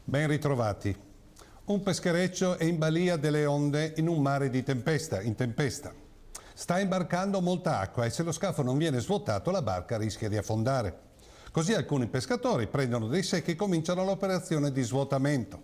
Ben ritrovati. Un peschereccio è in balia delle onde in un mare in tempesta. Sta imbarcando molta acqua e se lo scafo non viene svuotato la barca rischia di affondare. Così alcuni pescatori prendono dei secchi e cominciano l'operazione di svuotamento.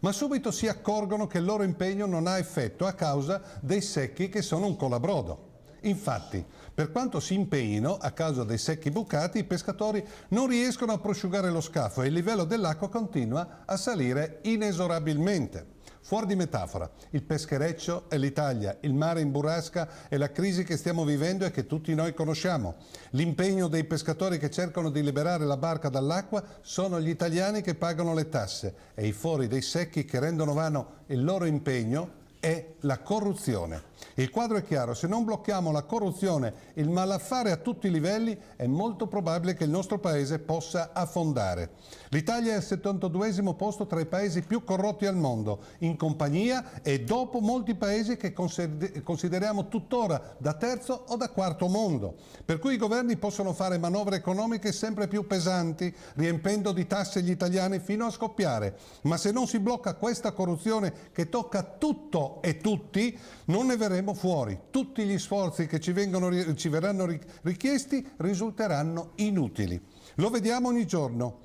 Ma subito si accorgono che il loro impegno non ha effetto a causa dei secchi che sono un colabrodo. Infatti, per quanto si impegnino, a causa dei secchi bucati, i pescatori non riescono a prosciugare lo scafo e il livello dell'acqua continua a salire inesorabilmente. Fuori di metafora, il peschereccio è l'Italia, il mare in burrasca è la crisi che stiamo vivendo e che tutti noi conosciamo. L'impegno dei pescatori che cercano di liberare la barca dall'acqua sono gli italiani che pagano le tasse e i fori dei secchi che rendono vano il loro impegno è la corruzione. Il quadro è chiaro, se non blocchiamo la corruzione, il malaffare a tutti i livelli, è molto probabile che il nostro paese possa affondare. L'Italia è al 72esimo posto tra i paesi più corrotti al mondo, in compagnia e dopo molti paesi che consideriamo tuttora da terzo o da quarto mondo. Per cui i governi possono fare manovre economiche sempre più pesanti, riempendo di tasse gli italiani fino a scoppiare. Ma se non si blocca questa corruzione che tocca tutto e tutti, non ne verremo fuori. Tutti gli sforzi che ci verranno richiesti risulteranno inutili. Lo vediamo ogni giorno.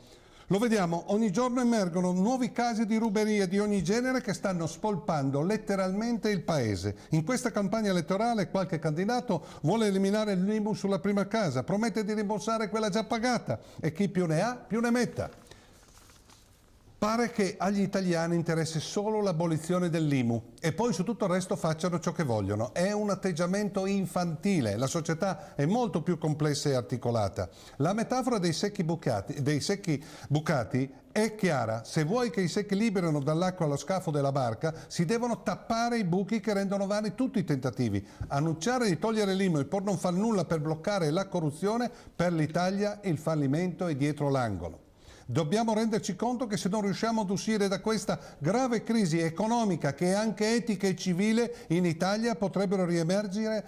Ogni giorno emergono nuovi casi di ruberie di ogni genere che stanno spolpando letteralmente il paese. In questa campagna elettorale qualche candidato vuole eliminare l'IMU sulla prima casa, promette di rimborsare quella già pagata e chi più ne ha più ne metta. Pare che agli italiani interessi solo l'abolizione dell'IMU e poi su tutto il resto facciano ciò che vogliono. È un atteggiamento infantile, la società è molto più complessa e articolata. La metafora dei secchi bucati è chiara. Se vuoi che i secchi liberino dall'acqua lo scafo della barca, si devono tappare i buchi che rendono vani tutti i tentativi. Annunciare di togliere l'IMU e poi non far nulla per bloccare la corruzione, per l'Italia il fallimento è dietro l'angolo. Dobbiamo renderci conto che se non riusciamo ad uscire da questa grave crisi economica che è anche etica e civile, in Italia potrebbero riemergere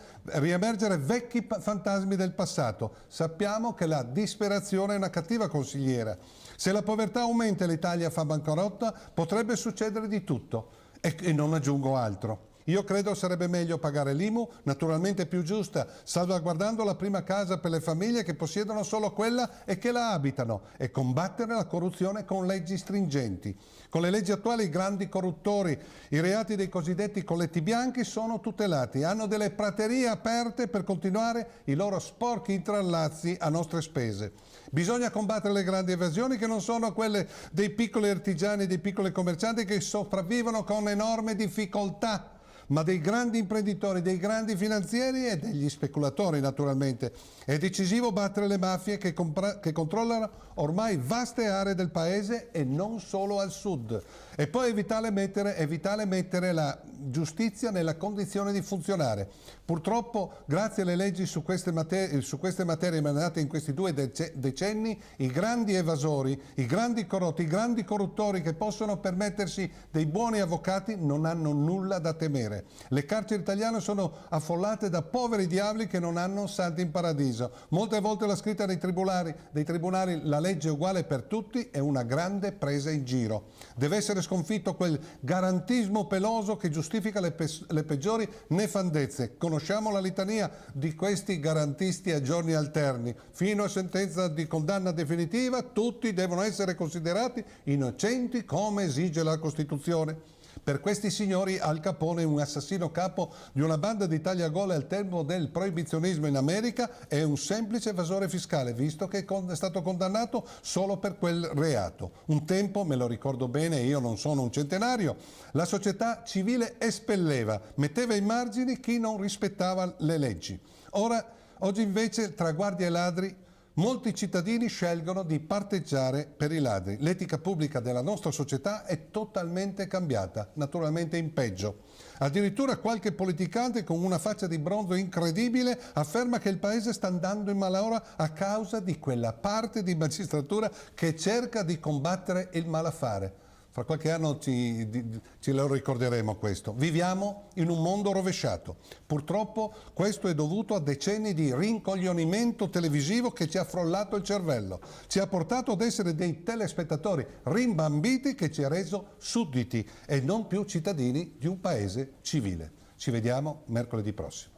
vecchi fantasmi del passato. Sappiamo che la disperazione è una cattiva consigliera. Se la povertà aumenta e l'Italia fa bancarotta, potrebbe succedere di tutto. E non aggiungo altro. Io credo sarebbe meglio pagare l'IMU, naturalmente più giusta, salvaguardando la prima casa per le famiglie che possiedono solo quella e che la abitano, e combattere la corruzione con leggi stringenti. Con le leggi attuali i grandi corruttori, i reati dei cosiddetti colletti bianchi sono tutelati, hanno delle praterie aperte per continuare i loro sporchi intrallazzi a nostre spese. Bisogna combattere le grandi evasioni che non sono quelle dei piccoli artigiani e dei piccoli commercianti che sopravvivono con enorme difficoltà, ma dei grandi imprenditori, dei grandi finanzieri e degli speculatori naturalmente. È decisivo battere le mafie che controllano ormai vaste aree del paese e non solo al sud. E poi è vitale mettere la giustizia nella condizione di funzionare. Purtroppo, grazie alle leggi su queste materie emanate in questi 2 decenni, i grandi evasori, i grandi corrotti, i grandi corruttori che possono permettersi dei buoni avvocati non hanno nulla da temere. Le carceri italiane sono affollate da poveri diavoli che non hanno santi in paradiso. Molte volte la scritta dei tribunali la legge è uguale per tutti è una grande presa in giro. Deve essere sconfitto quel garantismo peloso che giustifica le peggiori nefandezze. Conosciamo la litania di questi garantisti a giorni alterni. Fino a sentenza di condanna definitiva tutti devono essere considerati innocenti come esige la Costituzione. Per questi signori Al Capone, un assassino capo di una banda di tagliagole al tempo del proibizionismo in America, è un semplice evasore fiscale, visto che è stato condannato solo per quel reato. Un tempo, me lo ricordo bene, io non sono un centenario, la società civile espelleva, metteva ai margini chi non rispettava le leggi. Oggi invece, tra guardie e ladri, molti cittadini scelgono di parteggiare per i ladri. L'etica pubblica della nostra società è totalmente cambiata, naturalmente in peggio. Addirittura qualche politicante con una faccia di bronzo incredibile afferma che il paese sta andando in malora a causa di quella parte di magistratura che cerca di combattere il malaffare. Fra qualche anno ce lo ricorderemo questo. Viviamo in un mondo rovesciato. Purtroppo questo è dovuto a decenni di rincoglionimento televisivo che ci ha frollato il cervello. Ci ha portato ad essere dei telespettatori rimbambiti che ci ha reso sudditi e non più cittadini di un paese civile. Ci vediamo mercoledì prossimo.